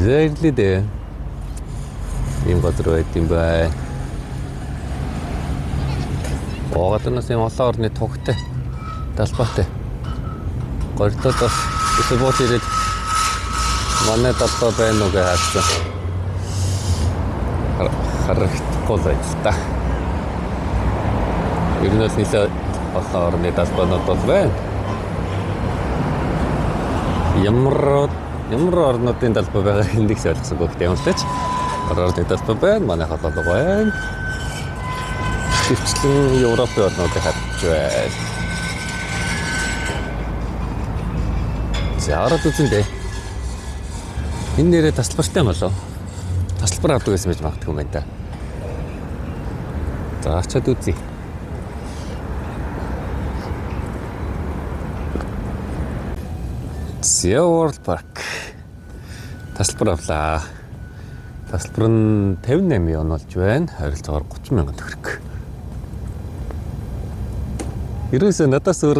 Зэрлидэ. Ийм газар байт юм бай. Оогоодноос юм олон орны тугтай талбайтай. Гордодоос эсвэл бот ирээд манай талбай байна уу гэж хаасан. Харагдахгүй байж та. Ер нь л нэлээд олон орны талбайнууд бол байна. Ямар орнуудын талбай байгаа хэндийг ойлгосонгүй гэдэг юм л тач. Орны талбай байна, манай хотод байна. Хөвчлэн Европын орнуудыг харж байна. За ороод үзэндээ. Энэ нэрээ тасалбартай юм болов? Тасалбар авдаг гэсэн байж магадгүй юм байна да. За очиад үзье. World Park. Тасалбар авлаа. Тасалбар нь 58 он болж байна. Харилцаагаар 30,000 төгрөг. Ерөөсөө надаас өөр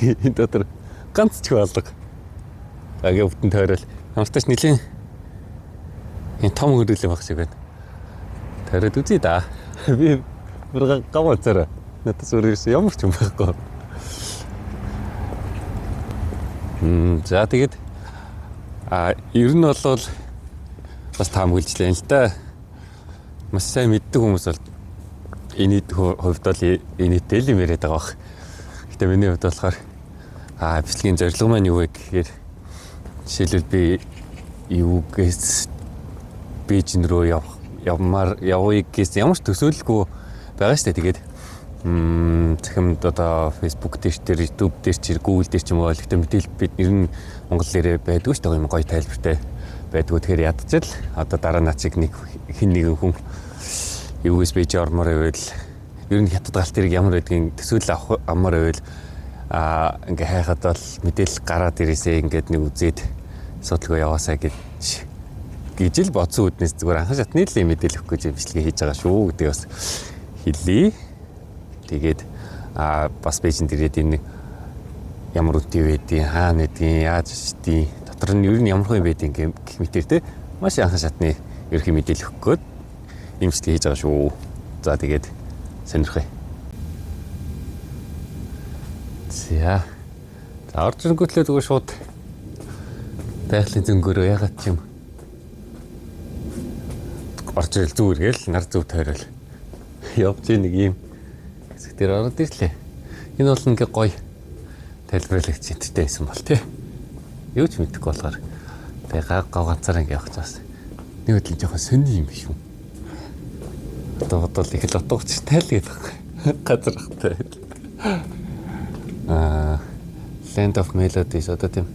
энэ дотор ганц ч болдог. Агийн өвтөн тойрол хамтаач нилийн энэ том хөрөлөө баг шиг байна. Тойроод үзье да. Би бүр гавцаараа надаас өөр ямар ч юм байхгүй. За тэгээд ер нь бол бас таамаглажлаа л да. Маш сайн мэддэг хүмүүс бол энэ хувьд бол энэ тэл юм яриад байгаа бах. Гэтэ миний хувьд болохоор бичлэгийн зорилго маань юу вэ гэхээр жишээлбэл би юугээс Бээжин рүү явъя гэсэн ямар ч төсөөлөлгүй байгаа шүү дээ. Тэгээд захимд одоо Facebook дээр, YouTube дээр, Google дээр ч юм уу гэхдээ мэдээлэл бид ер нь монгол хэлээр байдгүй шүү дээ. Гоё тайлбартай байдгүй. Тэгэхээр ядчил одоо дараа начиг нэг хин нэгэн хүн USB ормоор байвал ер нь хятад галт тэрэг ямар байдгийг төсөөлөл авмаар байвал ингээ хайхад бол мэдээлэл гараад ирээсээ ингээд нэг үзээд судалгаа яваасаа гэж л бодсон үднэс зүгээр анхан шатны л мэдээлэл өгөх гэж бичлэгээ хийж байгаа шүү гэдэг бас хэлье. Тэгээд бас Бээжинд ирээд энэ ямар үдий байдیں۔ Хаана байдیں۔ Яаж штий. Дотор нь ер нь ямар хүн байдیں гэх мэтэр те маш анхан шатны ерхий мэдээлэл өгөх гээд имжлэг хийж байгаа шүү. За тэгээд сонирхъя. За орж ирэнгүүтлээ зүгээр шууд байгалийн зөнгөөрөө ягаад ч юм орж ирэл зүгээр гээл нар зөв тойрол явж нэг юм хэсэг дээр ороод ирлээ. Энэ бол ингээ гоё тайлбарлагч энтэй байсан бол тий. Юу ч мэдэхгүй болохоор тэгээ гав ганцаараа ингээ явах цаас нэг хөдөл жоохон сони юм биш үү? Одоо бодвол их л утгач тайлгээд байгаа. Газар хтай. Land of Melodies одоо тийм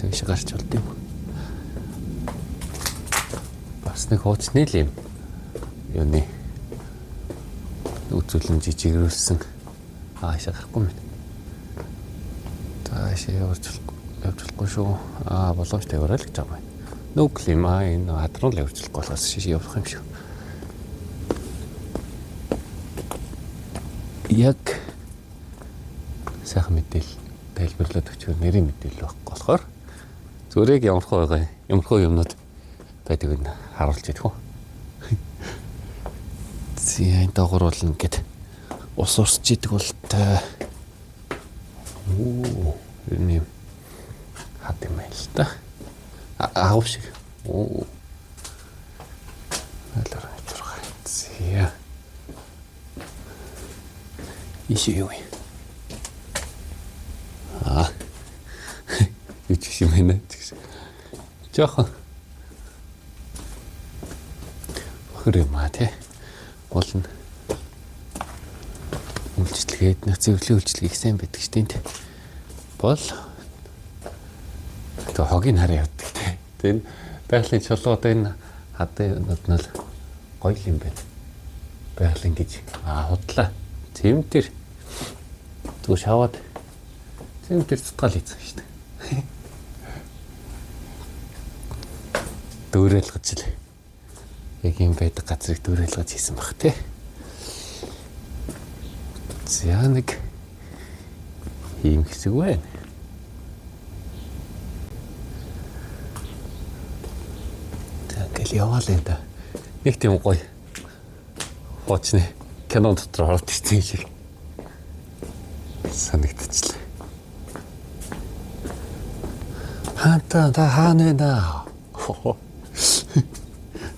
л гарч болд юм. Бас нэг хуучны л юм. Юуны үзүүлэн жижигрүүлсэн хаашаа гарахгүй юм. Таашаа явж болохгүй шүү. Боломжтой яваарай л гэж байгаа юм. Нүг юм энэ хадруу л явж болохгүй болохоос шиш явах юм шүү. Яг сайхан мэдээлэл тайлбарлаад өгчөөр нэрийн мэдээлэл байхгүй болохоор зүгээр яг ямархуу юмнууд байдаг нь харуулж идэх үү. Зин дагуур бол ингээд ус урсч идэг бол та юм хат юм л та. Аав шиг. Алар хажуураа. Зия. Ишээ юу вэ? Үчиг юм байна. Жохон. Хөрөмаа тий. Болно. Үйлчлэгээд цэвэрлэлийн үйлчлэгийг сайн байдаг ч тийм. Бол одоо хогийн хараа явдаг тий. Тэр байгалийн чулууд энэ хадынууд нь гоё юм байна. Байгалийн гэж худлаа. Цэмтэр зүг шаваад цэмтэр цутгаал хийсэн шүү дээ. Дүүрэлгэж л яг юм байдаг газрыг дүүрэлгэж хийсэн баг тий. За нэг ийм хэсэг байна. яваал энэ да. Нэг тийм гоё. Хоочны кинон дотор ороод ирсэн шиг санагдчихлаа. Хантаа та хаана наа?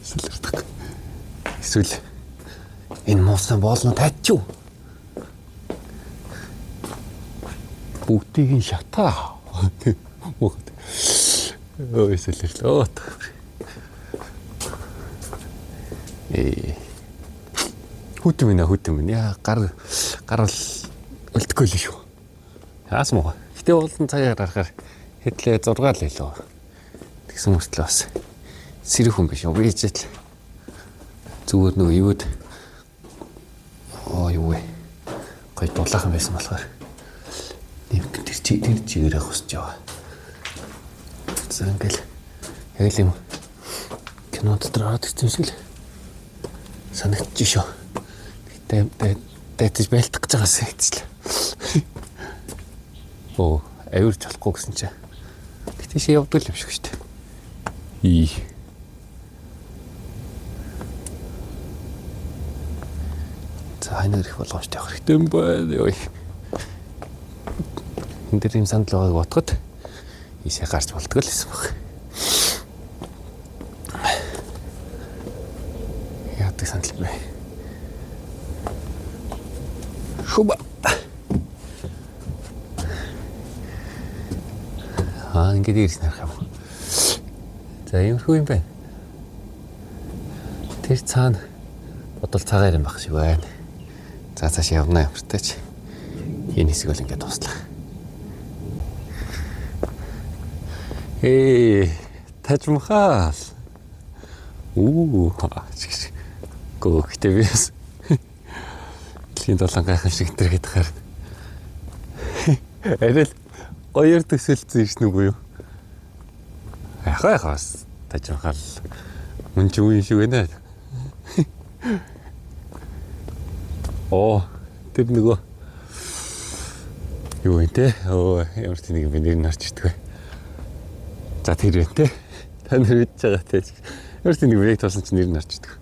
Сэлэрдэг. Эсвэл энэ муусан болно тачив. Бүгдийг нь шатаа. Бүгд. Ой сэлэрлээ. Хүтэмэн яа гарал өлтгөө л шүү. Яас муу. Гэтэ уулын цагаар харахаар хэдлээ 6 л илүү. Тэгсэн мөртлөө бас сэрэх хүн биш үү гэж л. Зүгээр нөгөө юуд юу вэ? Гой дулаахан байсан болохоор нэг тэр чигээрээ хосч яваа. За ингээл яг л юм кино дотор ороод ирсэн шиг л санагдчих шүү. Тэгтээ байлтах гэж байгаас хэвчлээ. Оо, авирч болохгүй гэсэн чинь. Тэгтээ ши явдаг юм шиг шүү дээ. За энэ их болгоомжтой явах хэрэгтэй юм байна. Энд дээр юм сандал байгааг бодоход ийшээ гарч болтгоо л гэсэн баг. Яадаг сандал бэ? Шуба. Ингээд ирсэн харах юм. За иймэрхүү юм байна. Тэр цаана бодол цагаар юм баг шиг байна. За цааш явна ямартайч. Энэ хэсэг бол ингээд дуслаа. Таж Махал. Гөхтэй бис. Дэлхийн долоон гайхам шиг энэ гээд хаар. Арил гоёр төсөлцсөн юм уу юу? Яхаас Таж Махал мөн ч үн шиг байна. Тэр нөгөө юу вэ те? Ямар ч нэг нэр нь орч ирдэг. За тэр вэ те? Та нар үдж байгаа те. Ямар ч нэг проект болсон ч нэр нь орч ирдэг.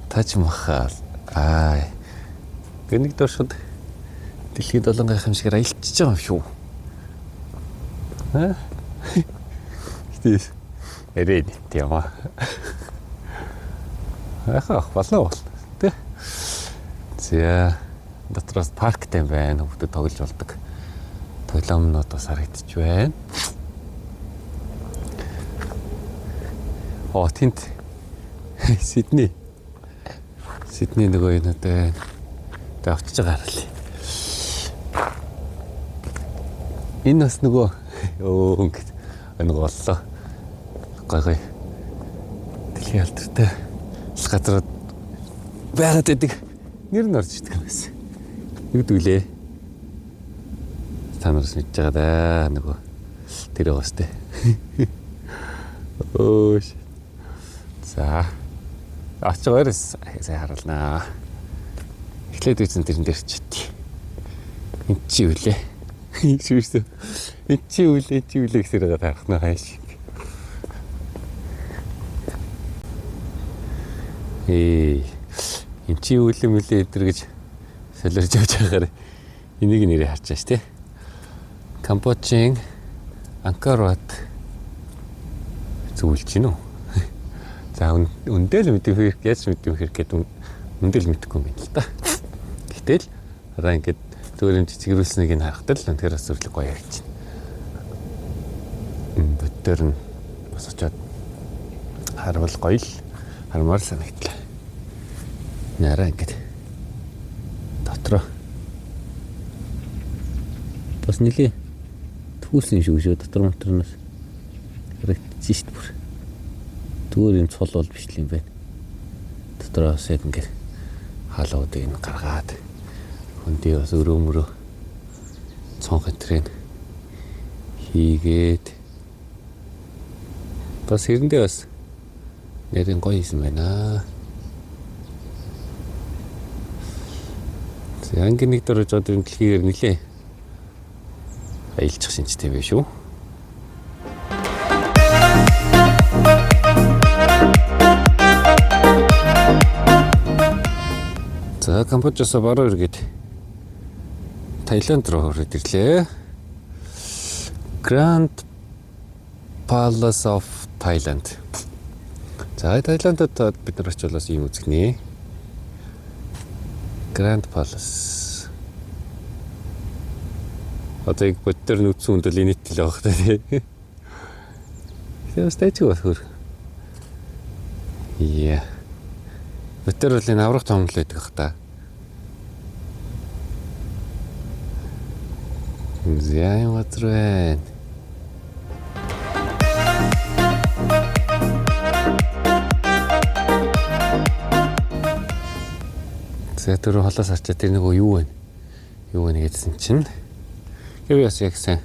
Таж Махал. Гэнэг дөршөд дэлхийн долоон гайхам шиг аялчихж байгаа юм шүү. Гэтэ эрээд тийм аа. Болоо. Тэ. За дотроос парктай байна. Хүүхдүүд тоглож болдог. Тоглоомнууд бас харагдчих байна. Тэнт Сидней нөгөө юунаатай авчиж байгаа харал. Энэ бас нөгөө ингээд нөгөө боллоо. Гой. Дэлхийн алдартай газрууд байгаад байдаг. Нэр нь орж ирдэг юм байна. Юу дүүлээ? Та нараас мэдж байгаа да нөгөө тэр байгаас тэ. За. Ачаарс сайн харалнаа. Эхлээд үзэн тэрэн дээр чит. Энд чи үлээ. Шүүрсэн. Энд чи үлээ гэсээр харах нь хайш. Энд чи үлээ гэж солирж явж байгаагаар энийг нэрээ харчааш тий. Камбожийн Angkor Wat зөвлөж гинөө. За үндэл мэдэх гээд үндэл мэдэхгүй юм байна л да. Гэтэл хараа ингээд зүгээр юм цэцгэрүүлснийг нь харахад л үнэхээр зөвлөг гоё явж байна. Бүтээр нь бас очоод харвал гоё л хармаар санагдлаа. Нараа ингээд дотроо бас нэлээ түүсэн шүү дотор моторноос харагдчих шүү дээ. Зүгээр юм цол бол биш л юм байна. Дотроос ингээд халуудыг нь гаргаад хүндий бас өрөөмөрөө цонх энтрэн хийгээд бас хэрэндээ бас нэрэн гоё юм байна. Ангийн нэг дөрөж одоо дэлхийгээр нэлээ аялчих шинжтэй байх шүү. За Камбожоос баруун эргээд Таиланд руу хүрээд ирлээ. Grand Palace of Thailand. За Таиландд бид нар очиулаас юм үзгнэ. Grand Palace. Одоо яг бодтер нүцэн үндэл инээтэл явах хэрэгтэй. Тэгээд стайчгүй басхөр. Яа. Бодтер бол энэ аврах том л байдаг хаа та. Зяа матрэн. Тэр холоос харчаа тэр нэг юу вэ? Юу вэ гэдсэн чинь яг яг сайн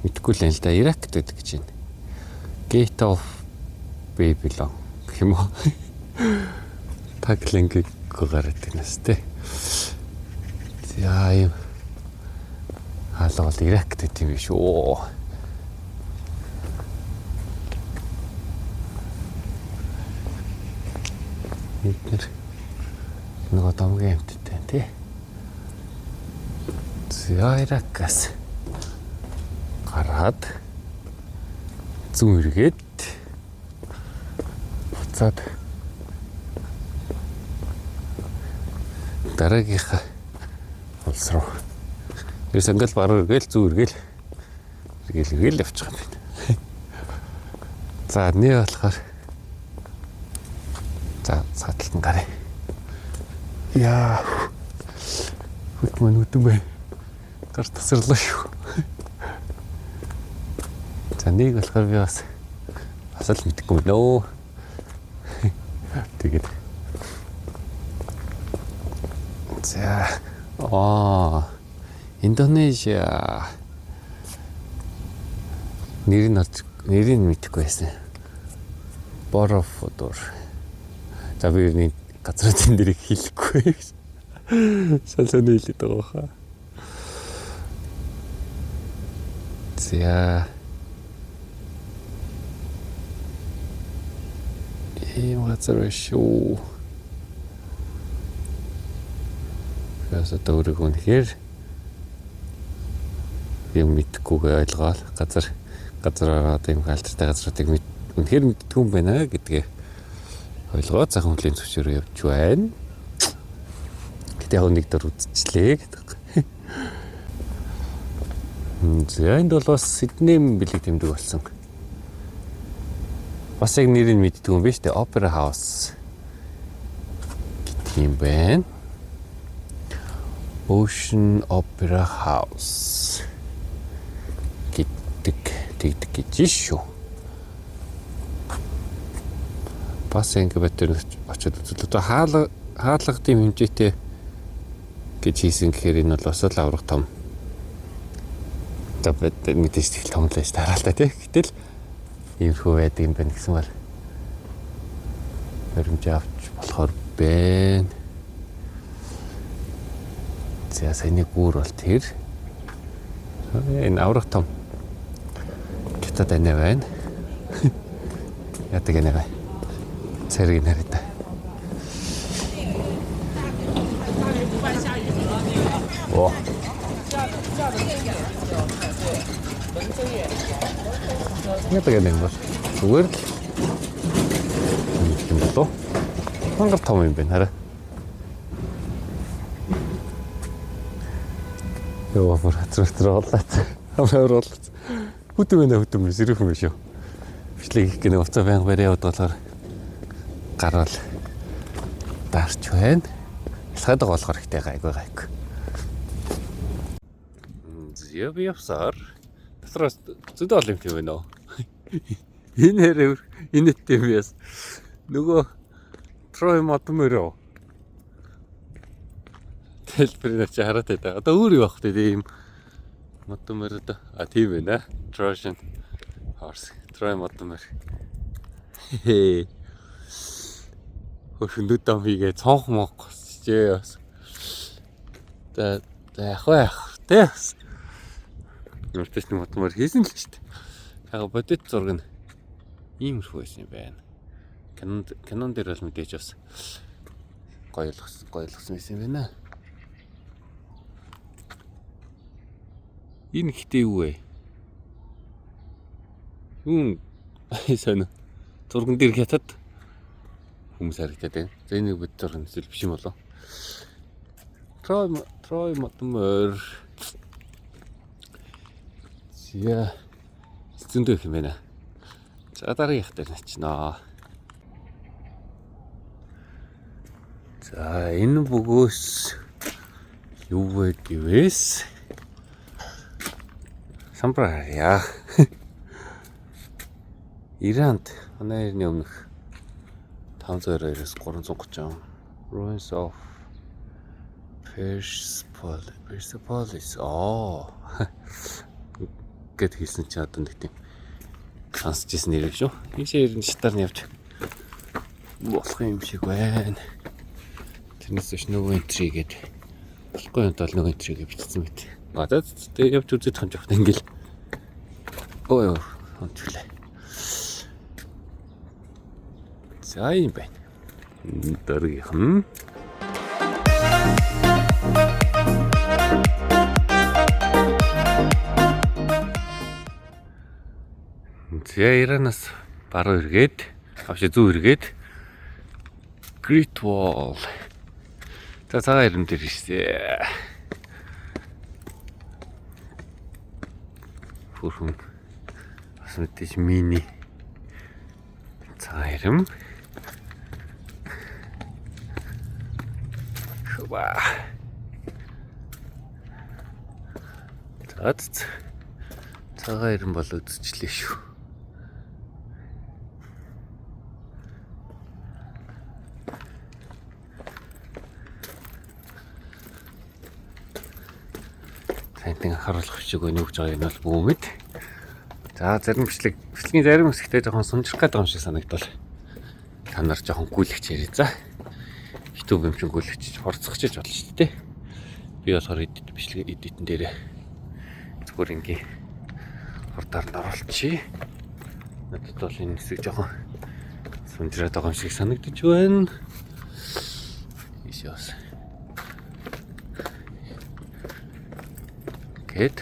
мэдгүй л энэ л да Иракт байдаг гэж байна. Gate of Babylon гэх юм уу? Таглинг гараад гинэс тэ. За юм хаалга бол Иракт гэдэг юм шүү. Нөгөө домгийн амттай тий. За Иракаас гараад зүүн эргээд буцаад дараагийнхаа улс руу. Ерөөс ингээл баруун эргээл зүүн эргээл явчих юм байна. За нэ болохоор за сааталтан гараа. Яа. Хөт мөн үтэн бай. Гар тасарлаа шүү. За нэг болохоор би бас л мэдгүй нөө. Тэгээд. За. Индонезия. Нэрийг мэдэхгүй байсан. Borobudur. За би нэг газрын дэрийг хийхгүй. Салсаны хэлээд байгаа хаа. За. Ийм газар шүү. Ясаа дөөрөг үнэхээр юм мэдгүйгээ ойлгоод газар ийм халтартай газруудыг үнэхээр мэддгүй юм байна гэдгээ ойлгоод цахан хөлийн зөвшөөрөө явж байна. Гэтэ яг нэг дөр үзчихлээ гэдэг. За энд бол бас Сидней бэлэг тэмдэг болсон. Бас яг нэрийг мэддэг юм биш үү? Opera House гэдэг юм байна. Ocean Opera House гэдэг гэж шүү. Бас ингэ байтер очиод үзлээ. Хаалга тийм хэмжээтэй гэж хийсэн гэхээр энэ бол бас л аврах том. За мэдээж тэгэл том л байж тараалтай тий. Гэтэл иймэрхүү байдаг юм байна гэсэн бол баримжаа авч болохоор байна. За саяны гүүр бол тэр. Энэ аврах том. Гэтэ тань байна. Ятаг нэ байна. Цэрэг нэрэдэ. Оо. Ятаг нэ байна. Зүгээр л юм болоо. Хангар том юм байна хараа. Яа бүр хацрахтар боллаач. Амар боллаач. Хөтөн сэрүүхэн биш үү. Бичлэг их гэнэ уцаа байнга барь яваад болохоор гарвал дарч байна. Ялхаад байгаа болохоор ихтэй гайгүй. Зяв явсаар дотроос зөдөө ол юм тийм байна уу? Энэ хэрэг инэттэй юм яас. Нөгөө Трой модмөрөө. Дэлбэрнэ чи хараад байдаг. Одоо өөр юу авах вэ ийм модмөрөд тийм байна. Trojan horse. Трой модмөр. Хөрхөнд дам хийгээ цонх монх чээ бас. За яах тэс. Нүртэс нэг модмөр хийсэн л шүү дээ. Яг бодит зураг нь иймэрхүү байсан юм байна. Canon дээр бол мэдээж бас гоёлгосон юм байна. Энэ хитээ юу вэ? Юун сайн зурган дээр хятад хүмүүс харагдаад байна. За энийг бид зурган эсвэл биш юм болов. Трой мотомор. Зя зөндөө юм байна. За дараагийнх дээр начнаа. За энэ бөгөөс юу вэ гэвээс самбараа. Иранд онооны өмнөх 522-оос 330 Ruins of Persepolis. Гэт хийсэн чи одоо нэг тийм сонсч ирсэн нэр шүү. Ийшээ ирэн шатаар нь явж болох юм шиг байна. Тэрнээс биш нөгөө энтри гээд болохгүй юм бол нөгөө энтри гэж бичсэн мэт. Одоо тэгээ явж үзэж хань жоохт ингээл. Ой онцлээ. За юм байна. Дараагийнх. За Иранаас баруун эргээд авши зүүн эргээд Great Wall. За цагаан ирэн дээр ирсэн. Фурхун бас мэдээж мини цагаан ирэн. Хва. Цагаан ирэн бол үзчихлээ шүү. Тэнтэн харуулах шиг өнөөгж байгаа юм бол бүүмэд. За зарим бичлэгийн зарим хэсэгтээ жоохон сунжрах гэдэг юм шиг санагдвал та нар жоохон гүйлгч ярий за. YouTube юм шиг гүйлгчиж хорцохчиж болно шүү дээ. Би болохоор бичлэг эдитэн дээр зүгээр ингээ хурдаар нь оруулчихъя. Надад бол энэ хэсэг жоохон сунжраад байгаа юм шиг санагдаж байна. Ишээс гэт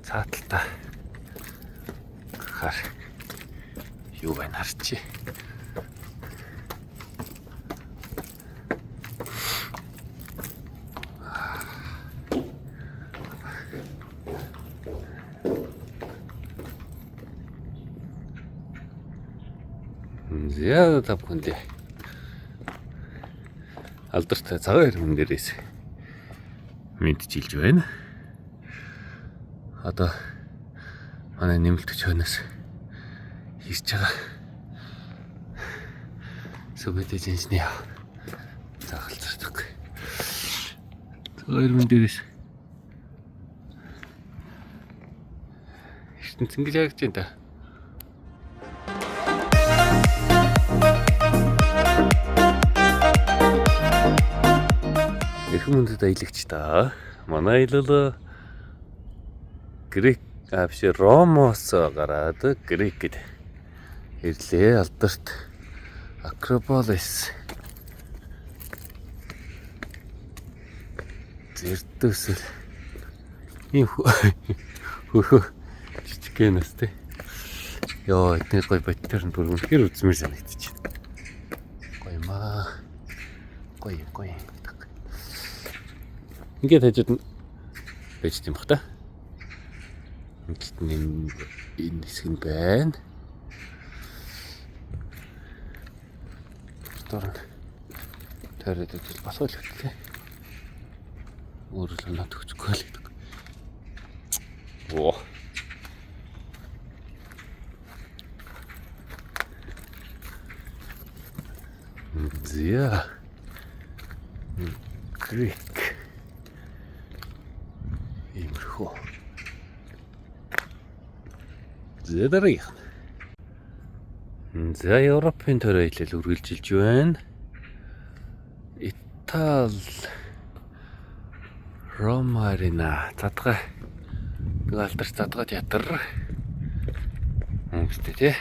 цааталтаа хар юу байна харчи. Зяа тавханди алдартай цагаан ирмэн дээрээс мэдчилж байна. Одоо манай нэмэлтгч хойноос хийж байгаа сүбэдэж инженей загалцдаг. Цагаан ирмэн дээрээс ертөнцийн гэлэгч энэ та. Хүмүүст аялагч та. Манай аялал Грек авши Ромоос гараад Грекэд ирлээ. Алдарт Акрополис зэрдөөсөл ийм хөхөө жижигэнэс тэ. Йоо эдгээр гой баттер нь бүр үнэхээр үзмэр санагдчих. Гой маа. Гой. Ингээд хажууд нь байж тийм бах та. Энэ хэсэг нь байна. Ресторан тойроод идэл басгал хөтлөө. Өөрөлдөө над өгчгүй л гэдэг. Оо. Зя. Грек. Имерхо. Зэдэрих. За Европын төрөө хэлэл үргэлжилж байна. Итали Рома арена задгаа нэг алдарт задгаа театр үнэтэй тий.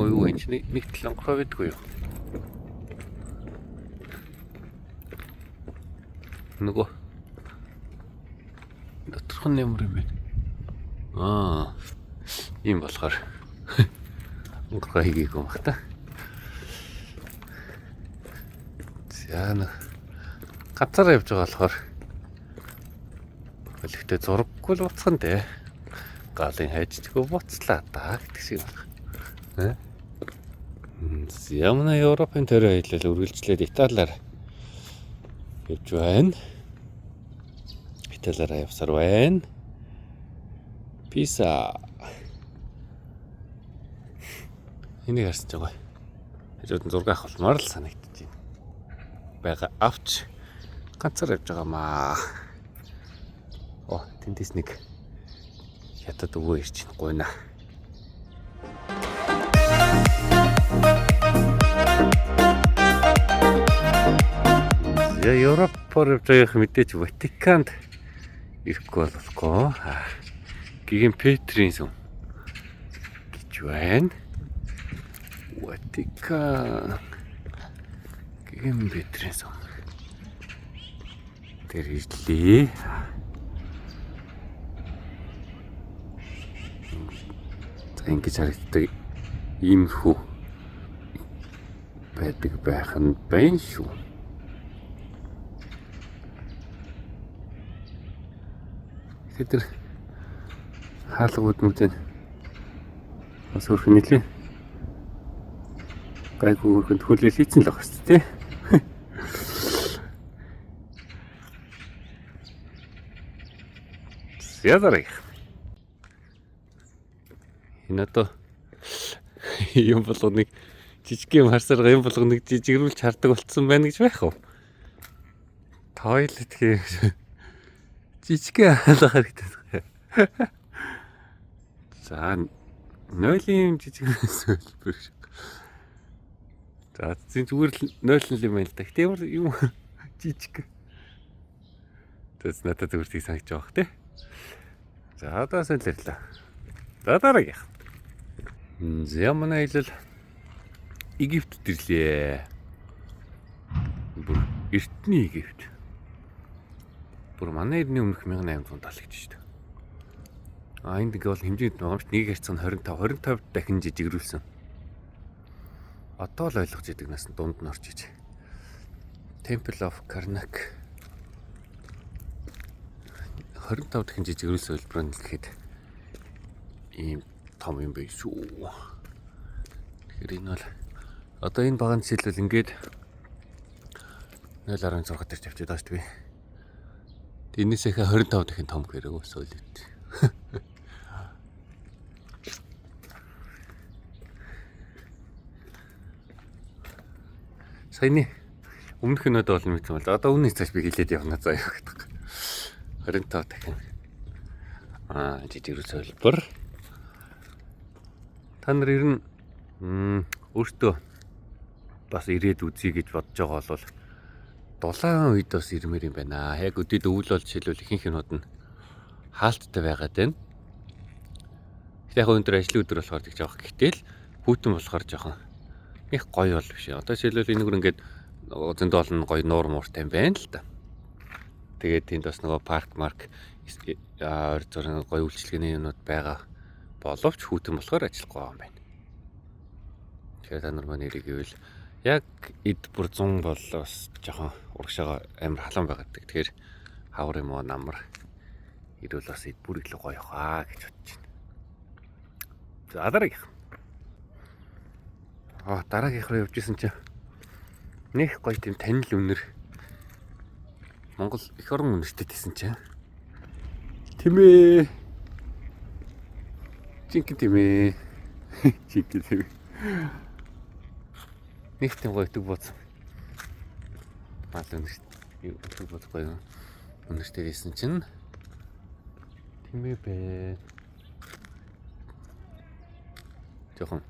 юу энэ чинь нэг таланхаа байдгүй юу? Нөгөө доторх нь ямар юм бэ? Ийм болохоор өнгөрхөө хийгээгүй юм бах та. За нэг ганцаараа явж байгаа болохоор хөлөгтэй зураггүй л буцхан дээ. Галын хайжтгүй буцлаа да гэдэг шиг байна. Ямна Европын төрөө хэлэл үргэлжлээд Италиар явж байна. Италиараа явсаар байна. Писа. Энийг харсаж байгаа. Хажууд нь зураг авах болмоор л санагдаж байна. Бага авч ганцаар явж байгаамаа. Тэндээс нэг ятад өвөө ирж байна. Гуйна. Я Европоор явж байгаах мэдээж Ватиканд ирэхгүй болохгүй. Гигэн Петрийн сүм гэж байна. Ватикан. Гигэн Петрийн сүм. Тэр ирлээ. Ингэж харагддаг иймэрхүү байдаг байх нь байна шүү. Тэр хаалгууд нүдэн бас хөрх нэлээ гайгүй хөрхөнд хөлөөл хийцэн л байгаа шүү дээ. Ядарыг. Энэ одоо юм болгоныг жижиг юм харсаар юм болгоныг жижигрүүлж хардаг болцсон байна гэж байх уу? Тойлет хий. Жижиг хаалга харагддаг. За нойлын жижигнээс хөлбөр. За зүгээр л нойлон юм байна л да. Тэгтээ юм жижиг. Тэс надад зүгээр тийг санагдаж байгаа хэ. За одоо солирлаа. За дараагийн. Ямана хэлэл Египт ирлээ. Бүр эртний Египт. Бүр манай эртний өмнөх 1870 гэж шүү дээ. Энд ингээ бол хэмжээнд байгаа юм шүү. Нэг хэрцэн 25 дахин жижигрүүлсэн. Одоо л ойлгож идэг нас дунд нь орж иж. Temple of Karnak 25 дахин жижигрүүлсэн хэлбэр нь гэхэд ийм том юм байх шүү. Тэгэхээр энэ бол одоо энэ багаан жишээлбэл ингээд 0.6 дээр тавьчихад байгаа шүү дээ. Энэсээ 25 дахин том гэрэг өсөөлөд. Саяны өмнөх нь одоо бол мэдсэн бол одоо үнэ цааш би хэлээд явна заа яа гэдэг. 25 дахин жижиг өсөөлбөр. Та нар ер нь өөртөө бас ирээд үзье гэж бодож байгаа бол дулаан үед бас ирмээр юм байна. Яг өдөд өвөл бол жишээлбэл ихэнх юмуд нь хаалттай байгаад байна. Яг өндөр ажлын өдөр болохоор тэгж авах. Гэтэл хүүтэн болохоор жоохон их гоё бол биш. Одоо жишээлбэл энэ бүр ингээд зөндөө олон гоё нуур мууртай юм байна л да. Тэгээд тэнд бас нөгөө парк марк ойр зургийн гоё үйлчлэгээний юмнууд байгаа. Боловч хүүтэн болохоор ажиллахгүй юм байна. Тэгэхээр та нар маань нэрийг гэвэл яг эд бүр 100 бол бас жоохон урагшаага амар халуун байгаад. Тэгэхээр хавар юм уу намар ирвэл бас эд бүр илүү гоё хаа гэж бодож байна. За дараагийн. Дараагийнх руу явж исэн чинь нэг гоё тийм танил үнэр Монгол эх орон үнэртэй тийсэн чинь тэмээ Жинхэнэ тэмээ Жинхэнэ тэмээ нэг тийм гоё өдөг бууц мал үнэртэй өдөг бууц гоё үнэртэй тийсэн чинь тэмээ бэ жоохон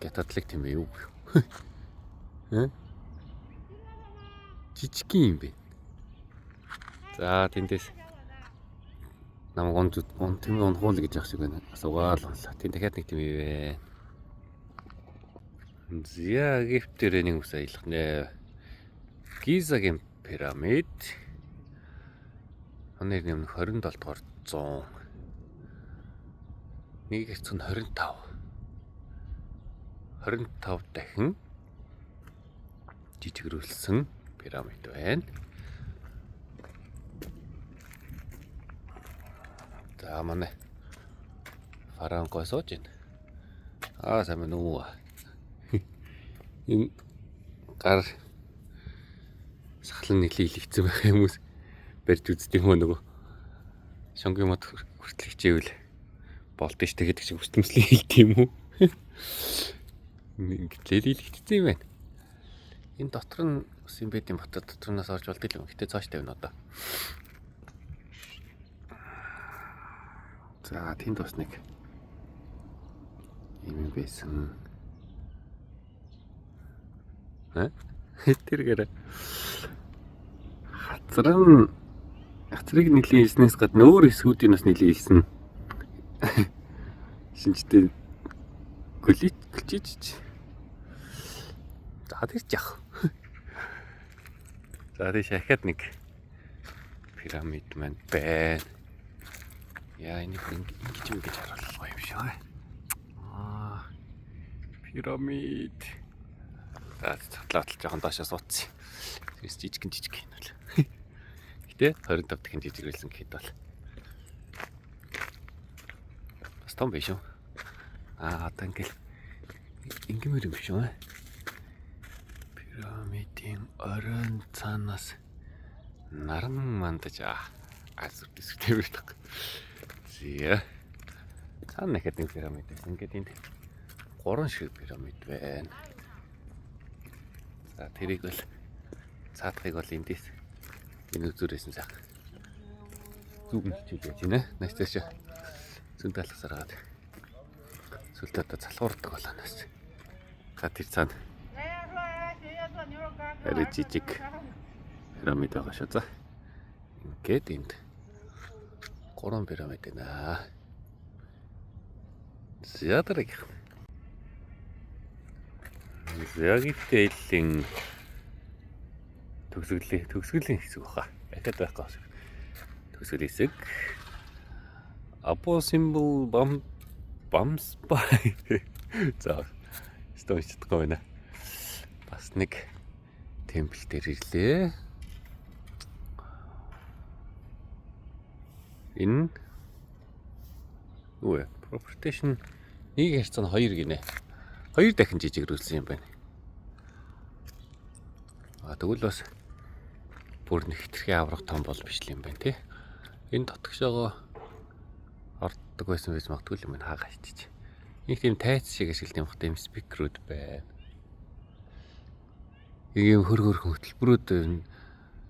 гятадлаг тэмээ юу жижиг юм бэ. За тэндээс намайг он тэмээ унхуул гэж явах шиг байна. Асуугаал боллоо. Тэнд дахиад нэг тэмээ вэ. За Египтээр нэг ус аялах нэ. Гизагийн пирамид. Оны нэмнэх 27 дугаар 100. Нэг хэсэг нь 25. 25 дахин жижигрүүлсэн пирамид байна. За манай фараон гой сууж байна. Сайн нү. Энэ гар сахлан нийлэгдсэн байх хүмүүс барьж үздэг юм нөгөө шонгийн мод хүртэл хичээвэл болдсон штэ гэдэг шиг хүсэмжлэн хэлдэг юм уу? Ингээд нийлэгдсэн юм байна. Энэ дотор нь ус юм байт юм ботод дотроос орж болдог юм. Гэтэ цааш тавина одоо. За тэнд бас нэг юм байсан. Тэргээр хацрыг нэлийн хэлснээс гадна өөр эсгүүдийн бас нэлийн хэлсэн. Шинжтэй гэлж. За тэр яах. За тийш ахаад нэг пирамид маань байна. Яа энийг ингэж харуулах юм шиг байна. Пирамид. За цатлаатлж жоохон доошоо суудсан. Тэрс жижиг юм бол. Гэтэ 25 дахин жижигрүүлсэн гэхэд бол бас том биш үү? Одоо ингэмэр юм шүү. Пирамидын оройн цаанаас наран мандаж асуурдэстэй байдаг. Зя. Цаана ихэд нэг пирамид байсан. Ингээд энд 3 шиг пирамид байна. За тэрийг бол цаадахыг бол эндээс энэ үзүүрээс нь сайхан зүг нь хичээл байж байна. Наачтааш зүүн талаасаар гад сүлдээ одоо залхуурдаг болоноос. За тэр цаана арай жижиг пирамид байгаа шүү. За ингээд энд 3 пирамид байна. Зядарыг. Египтийн төгсгөлийн хэсэг баха. Дахиад байхгүй. Төгсгөл хэсэг. Apo symbol bumps by. За стойчдгаа байна. Бас нэг темпл дээр ирлээ. Энэ proportion нэг харьцаа нь 2 гинэ. 2 дахин жижигрүүлсэн юм байна. Тэгвэл бас бүр нэг хитрхи аврах том бол биш юм байна тий. Энэ дотгошоогоо орддог байсан байж магадгүй юм байна хаагаа хичиж. Нэг тийм тайц шиг ашиглаж юм хата юм спикерүүд байна. Ийм хөргөрхөн хөтөлбөрүүд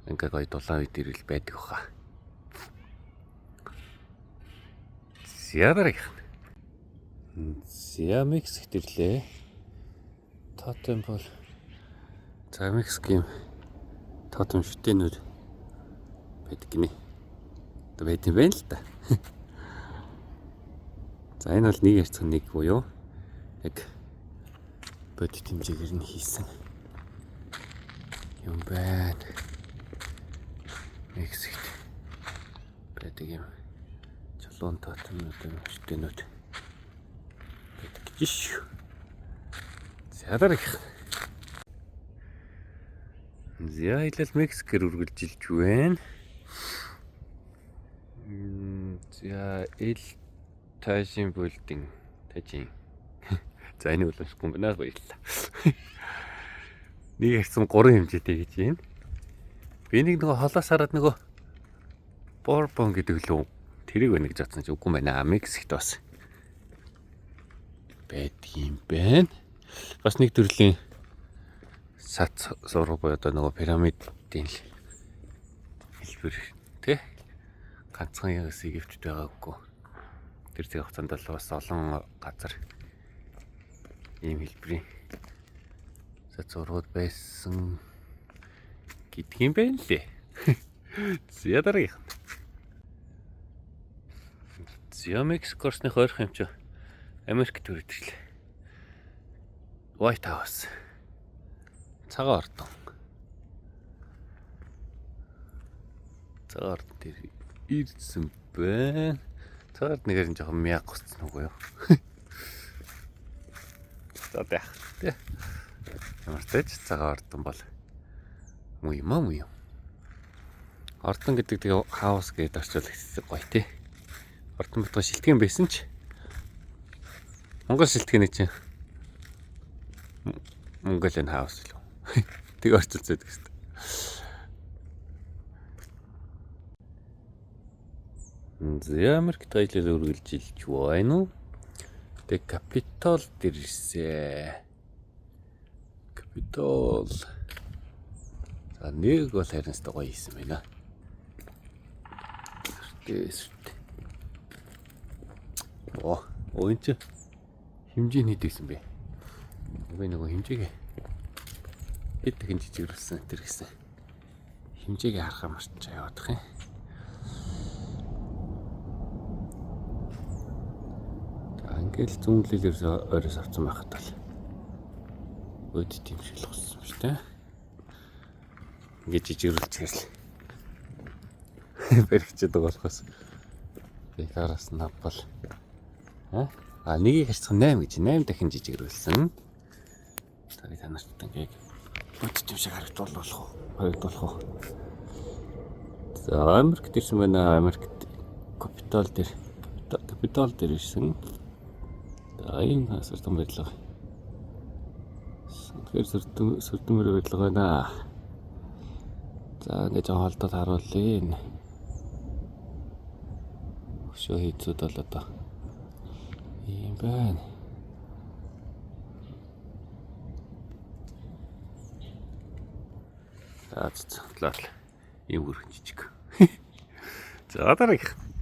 ингээ гоё дулаан үед ирэл байдаг баха. Зядарыг. За Мексик төрлөө. Тотем бол за Мексикийн тотем шүтэнүүд байдаг гинэ. Одоо байт юм байна л да. За энэ бол нэг ярцхан нэг буюу яг бодит хэмжээгээр нь хийсэн юм байна. Мексикт байдаг юм. Чулуун тотемнууд шүтэнүүд. Иш. Зядарыг. Зяйлал Мексикээр үргэлжилж байна. За эл тайшин бүлдин тажин. За энэ бол комбинат баярлаа. Нэг ярьсан 3 хэмжээтэй гэж байна. Би нэг холоос хараад нөгөө Борбон гэдэг лөө тэрийг нэг жадсан чи үгүй байна. Мексикт бас байдаг юм байна. Бас нэг төрлийн сат зураг буюу одоо нөгөө пирамидын хэлбэр тий ганцхан ягс Египтэд байгаагүй. Тэр зэрэг хугацаанд л бас олон газар ийм хэлбэрийн сат зургууд байсан гэдэг юм байна лээ. Зядарыг. Мексикорсны хойрхон юм чи Америк төрөд ирлээ. White House. Цагаан ордон. Цагаан ордон дээр ирсэн байна. Цагаан орднээр нь жоохон мяг гусцсан үгүй юу? За тэ. Ямар ч тач цагаан ордон бол муу юм. Ордон гэдэг тэгээ хаус гэдээ орчуулсан гоё тий. Ордон бутга шилтгэн байсан ч Монгол шилтгэний чинь Mongolian house л. Тэг орчуулсан гэдэг шүү дээ. Америкт аялал үргэлжилж байна уу? Тэг Capitol дээр ирсэн. Capitol. За нэг бол харин ч гоё хийсэн байна. Ой чи хэмжээ нийт гэсэн бэ. Нөгөө хэмжээгээ хэд тэгэн жижигэрсэн тэр гэсэн. Хэмжээгээ харахаа марч яваадах юм. Ингээл зүүнлэлээр ойроос авсан байхад бол өд тийм шиг л болсон юм шүү дээ. Ингээд жижигрүүлчихээс л баригчаад байгаа болохоос бекараас навбал нэгийг харьцах 8 гэж 8 дахин жижигрүүлсэн. Тарыг танарт ингээд өд тийм шиг харагдуулах уу? За Америкт ирсэн байна. Америкт Capitol дээр ирсэн. Ийм сүрдэн барилга. Тэгэхээр сүрдэн барилга байна. За ингээд жоо холдоод харуулъя. Өшөө хийцүүд бол одоо ийм байна. За ийм үргэлж жижиг. За дараагийн